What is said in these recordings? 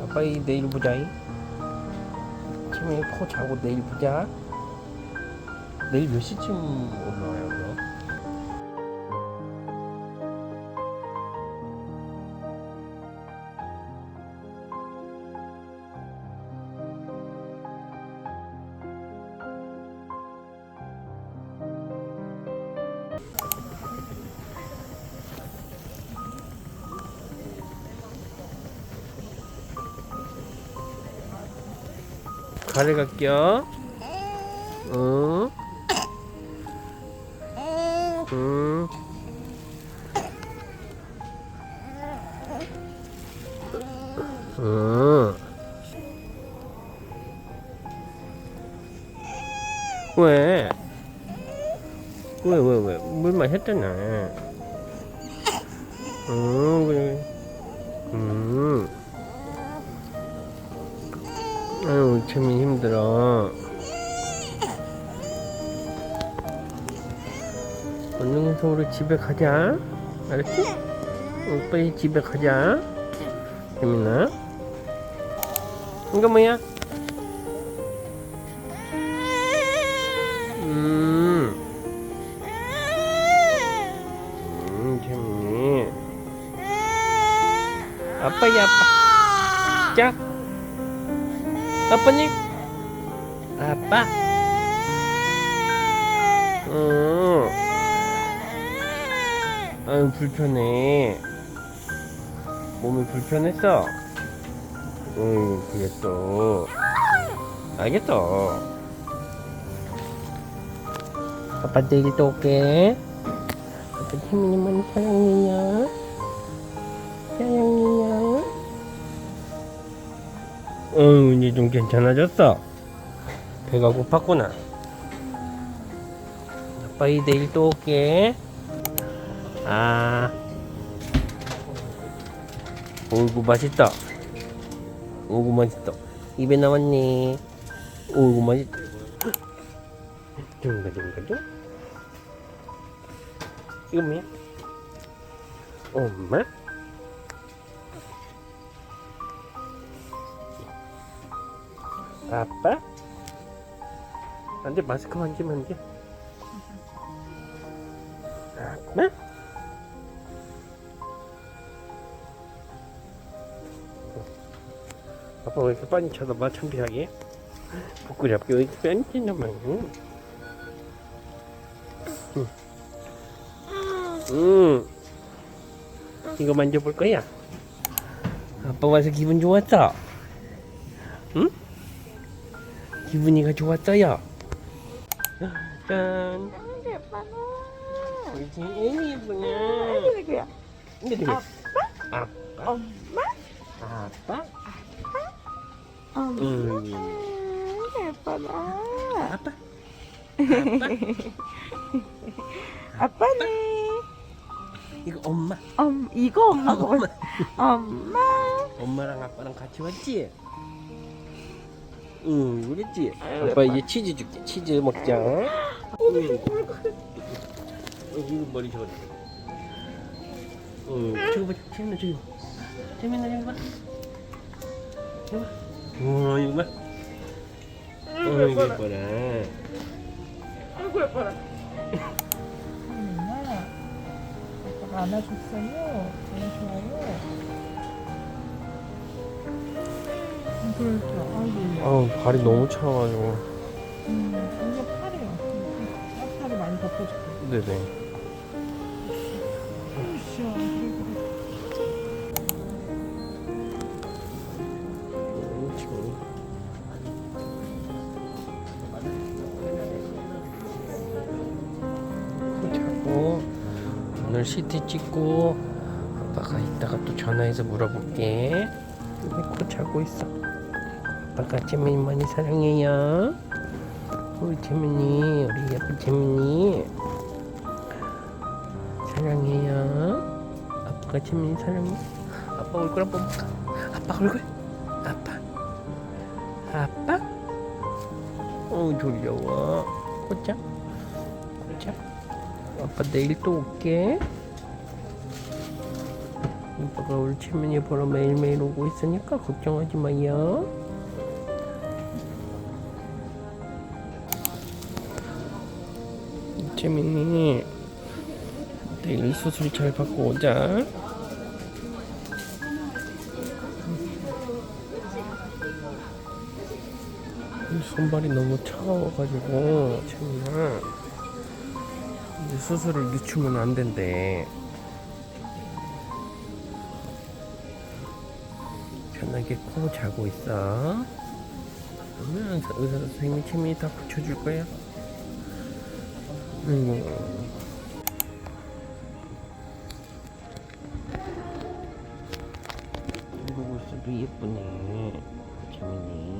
아빠 내일 보자. 채민이 코 자고 내일 보자. 내일 몇 시쯤 올라와요, 그럼? 가래 갈게요. 응. 응. 응. 왜? 왜? 물 마셨잖아. 응, 그래. 아유, 재민 힘들어. 얼른 해서 우리 집에 가자. 알았지? 빨리 집에 가자. 재민아. 이거 뭐야? 재민이. 아빠야, 아빠. 자. 아빠니? 아빠? 아유, 불편해. 몸이 불편했어? 그랬어. 알겠어. 아빠 내일 또 올게. 아빠 태민이 많이 사랑해요. 사랑해요. 이제 좀 괜찮아졌어. 배가 고팠구나. 아빠 내일 또 올게. 오구 맛있다. 오구 맛있다. 입에 나왔니? 오구 맛있다. 좀. 이거 뭐야? 엄마? 아빠? 안돼, 마스크 만지면 안 돼. 아빠? 아빠 왜 이렇게 빤히 쳐다봐, 창피하게? 부끄럽게 왜 이렇게 빤히 쳐다봐? 이거 만져볼 거야? 아빠 와서 기분 좋았어? 응? 기분이가 좋았어요? 짠! 우리 제일 예쁘네. 누구야? 누구야? 아빠? 엄마? 아빠? 엄마? 예뻐라. 아빠? 아빠네. 이거 엄마. 이거 엄마가 뭐야? 엄마. 엄마랑 아빠랑 같이 왔지? 그랬지? 아유, 아빠 예뻐. 이제 치즈 줄게. 치즈 먹자. 이거 머리 저리. 저거 봐. 재민아 저기 봐. 재민아 저기 봐. 이거 봐. 이거 봐. 이거 예뻐라. 아이고 예뻐라. 엄마. 아빠가 안아줬어요. 너무 좋아요. 그렇죠. 아이고. 발이 너무 차가지고. 이거 팔이요. 팔이 많이 덮어줄게. 네네. 으쌰. 자고 오늘 CT 찍고 아빠가 이따가 또 전화해서 물어볼게. 코 자고 있어. 아빠가 재민이 많이 사랑해요. 우리 재민이, 우리 예쁜 재민이 사랑해요. 아빠가 재민이 사랑해. 아빠 얼굴 한번 볼까? 아빠 얼굴. 아빠. 졸려워. 꽂자. 아빠 내일 또 올게. 아빠가 우리 채민이 보러 매일매일 오고 있으니까 걱정하지 마요. 채민이 내일 수술 잘 받고 오자. 손발이 너무 차가워가지고 채민아 이제 수술을 늦추면 안 된대. 편하게 코 자고 있어. 그러면 의사 선생님이 채민이 다 붙여줄 거야. 아이고. 이러고 있어도 예쁘네 채민이.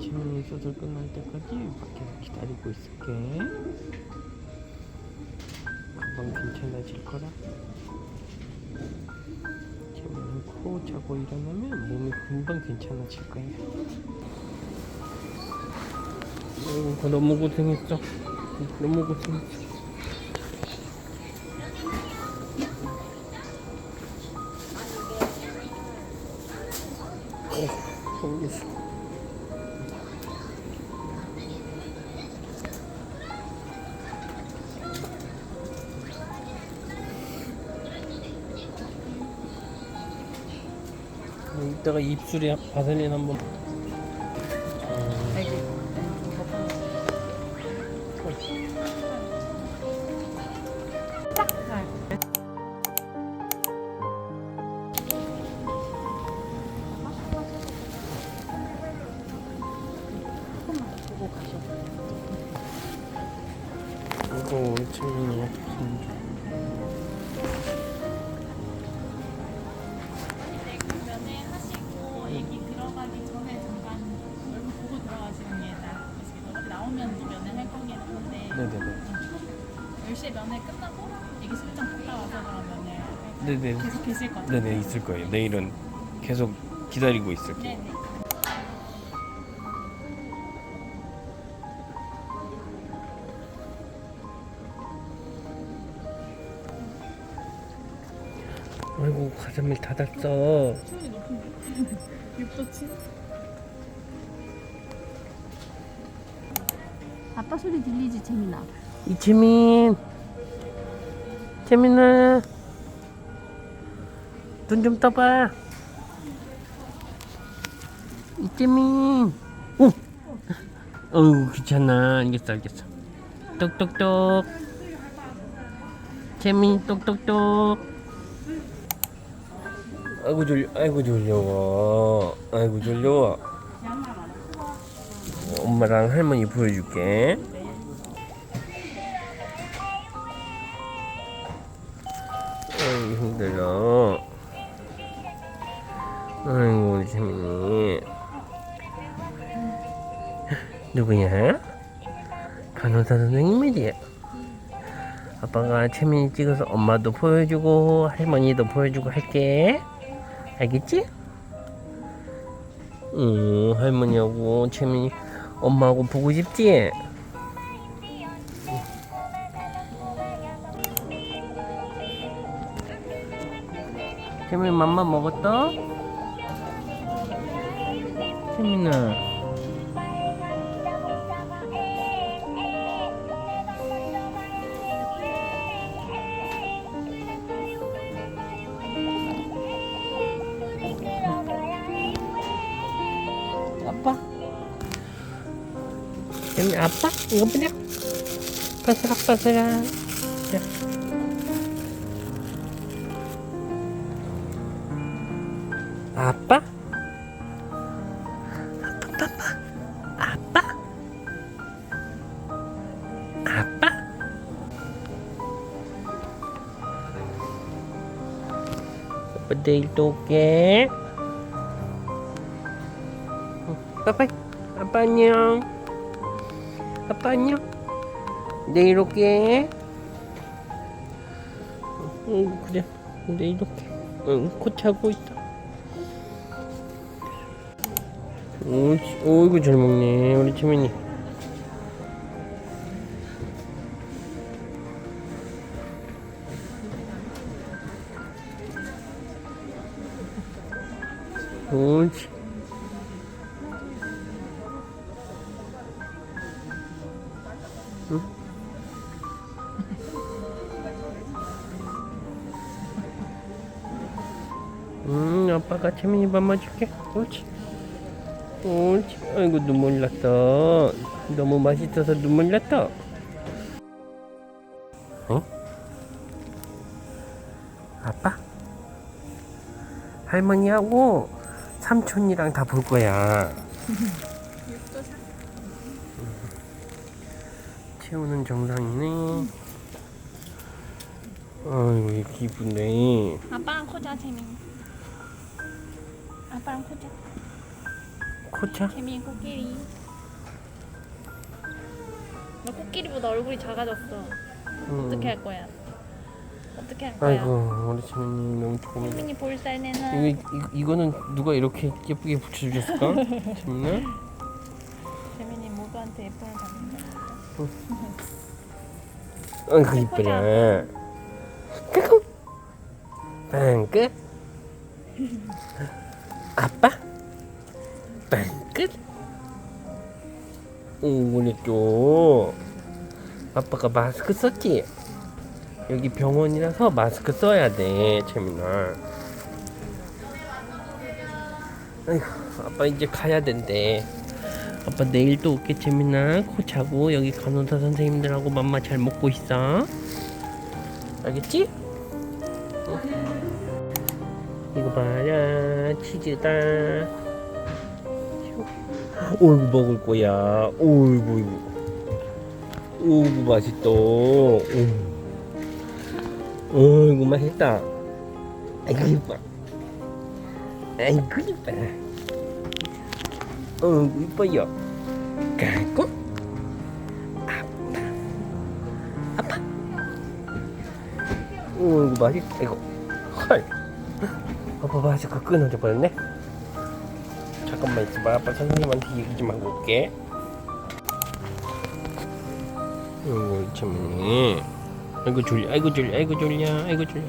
채민이 수술 끝날 때까지 밖에서 기다리고 있을게. 금방 괜찮아질 거라. 채민이 코 자고 일어나면 몸이 금방 괜찮아질 거야. 아이고 너무 고생했어. 너무 고생했어. 모르겠어. 이따가 입술에 바셀린 한번. 이거 우리 채민이 면회하시고 얘기 들어가기 전에 잠깐 얼굴 보고 들어가시는 게 나으시겠죠. 나오면 또 면회할 거긴 한데 네네네. 10시에 면회 끝나고 얘기 슬쩍 갔다 와서 그러면은 네네. 계속 계실 거죠? 네네 있을 거예요. 내일은 계속 기다리고 있을게요. 네네. 아이고 가슴을 닫았어. 수온이 높은데? 6도치? 아빠 소리 들리지, 재민아? 이채민, 채민아, 눈 좀 떠봐. 이채민, 오, 어우 귀찮아. 알겠어. 똑똑똑, 채민 똑똑똑. 아이고 졸려. 엄마랑 할머니 보여줄게. 아이고 힘들어. 아이고 우리 채민이. 누구야? 간호사 선생님이지? 아빠가 채민이 찍어서 엄마도 보여주고 할머니도 보여주고 할게. 알겠지? 할머니하고 채민이 엄마하고 보고 싶지? 채민이 맘마 먹었어? 채민아 아빠? 채민이 아빠? 이거 보자. 바스락바스락. 자. 아빠? 아빠? 아빠 내일 또 올게. 빠빠이. 아빠 안녕. 아빠 안녕. 내일 올게. 그래. 내일 올게. 코 차고 있다. 어이구 잘 먹네 우리 채민이. 옳지. 응? 아빠가 채민이 밥 마줄게. 옳지. 옳지. 아이고 눈물 났어. 너무 맛있어서 눈물 났다. 응? 아빠? 할머니하고 삼촌이랑 다 볼 거야. 채우는 정상이네. 아이고 기쁘네. 아빠랑 코자 재민. 아빠랑 코자. 코차? 재민 코끼리. 너 코끼리보다 얼굴이 작아졌어. 어떻게 할 거야? 어떻게 할 거야? 아이고 우리 채민이 너무 조금. 재민이 볼살 내는. 이거는 누가 이렇게 예쁘게 붙여주셨을까? 채민아? 재민이 모두한테 예쁨을 받는다. 아이고 이쁘네. 끄고 빵끝. 아빠 빵끝. 그랬죠. 아빠가 마스크 썼지? 여기 병원이라서 마스크 써야 돼, 채민아. 아이고, 아빠 이제 가야 된대. 아빠 내일 또 올게, 채민아. 코 자고 여기 간호사 선생님들하고 맘마 잘 먹고 있어. 알겠지? 이거 봐라, 치즈다. 어이구 먹을 거야. 어이구. 어이구 맛있다. 어이구 맛있다. 아이고 이뻐. 아이고 이뻐. 어이구 이뻐요. 가고 아빠 아빠. 어이구 맛있다. 아이고 헐. 아빠 마스크 끊어져 버렸네. 잠깐만 있어봐. 아빠 선생님한테 얘기 좀 하고 올게. 어이구 채민이. 아이고 졸려. 아이고 졸려. 아이고 졸려. 아이고 졸려.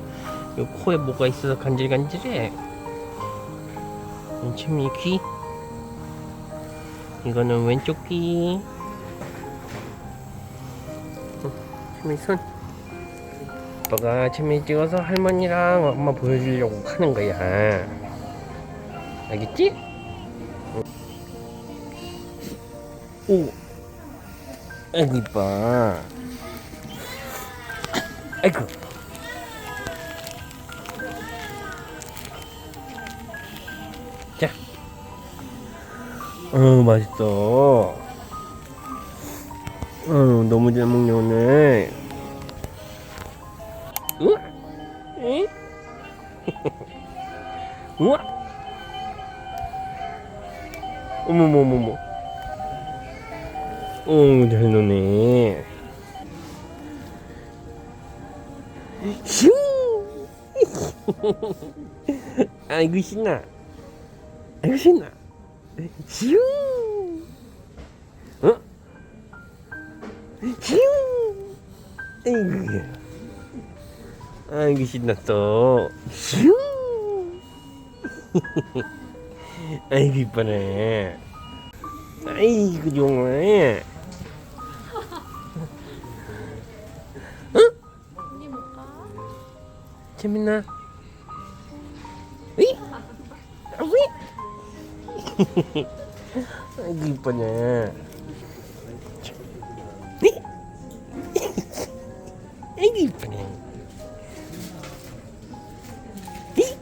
요 코에 뭐가 있어서 간질간질해. 채민이 귀. 이거는 왼쪽 귀. 채민이 손. 아빠가 채민이 찍어서 할머니랑 엄마 보여주려고 하는 거야. 알겠지? 오, 아이고 이뻐. 아이고. 자, 맛있어. 너무 잘 먹네 오늘. 우와, 응? 우와. 어머머머머. 잘 노네. 슝! 아이고 신나. 아이고 신나. 슝! 어? 슝! 아이고. 아이고 신났어. 슝! 아이고 이쁘네. 아이고 정말. 우리 못 가? 재민아. 으이? 으이? 아이고 이쁘네. 으이? 아이고 이쁘네. 으이?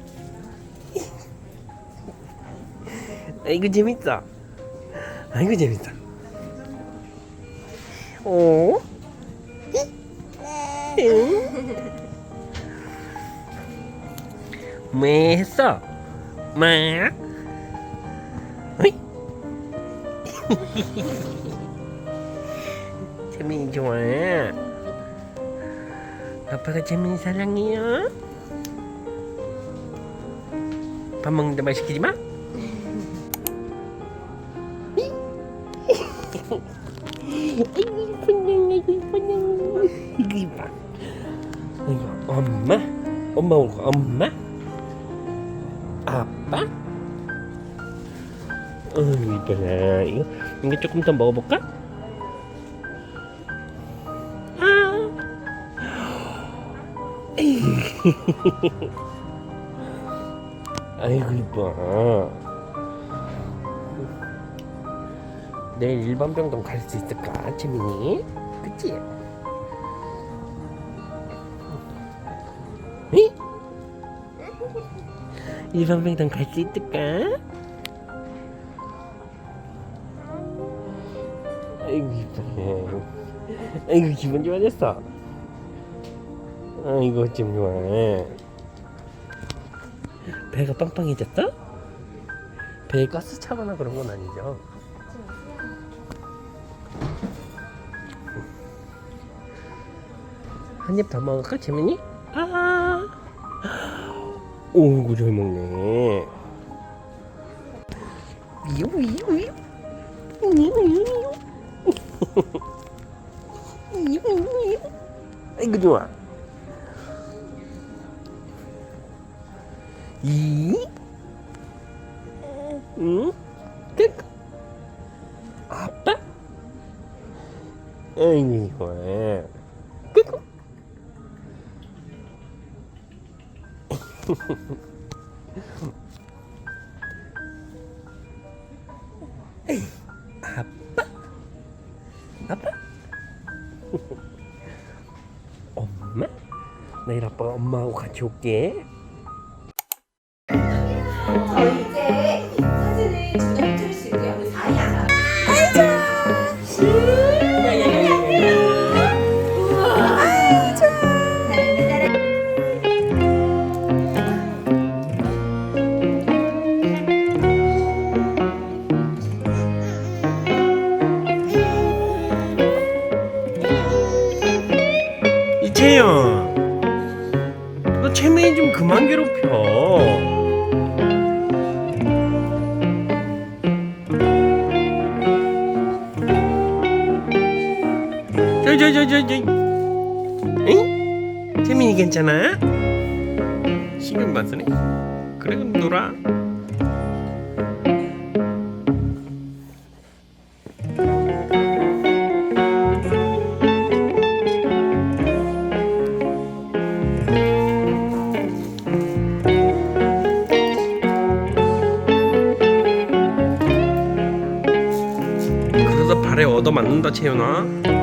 아이고 재밌다. 아이고 재밌다. 어? 뭐 했어? 뭐? 어이? 재민이 좋아. 아빠가 재민이 사랑해요. 밥 먹는데 말 시키지 마. 아이고 이쁘네. 아이고 이쁘네. 아이고 이뻐. 아이고 엄마. 엄마 올 거. 엄마. 아빠. 이쁘네. 이거 조금 더 먹어볼까? 아. 아이고 이뻐. 내일 일반병동 갈 수 있을까, 재민이? 그치? 응? 일반병동 갈 수 있을까? 아이고 이뻐. 아이고 기분 좋아졌어. 아이고 좀 좋아해. 배가 빵빵해졌어? 배에 가스 차거나 그런 건 아니죠? 한 입 더 먹을까, 재민이? 아, 오구 잘 먹네. 미우. 아이고 좋아. 응? 끝. 아빠? 아이고 좋아. 끝. 아빠? 엄마? 내일 아빠가 엄마하고 같이 올게. 이제 사진을 저녁 찍을 수 있고요. 우리 4위 이채연, 너 채민이 좀 그만 괴롭혀. 응? 채민이 괜찮아? 신경 안 쓰네? 그래 그럼 놀아. 그러다 발에 얻어맞는다 채연아.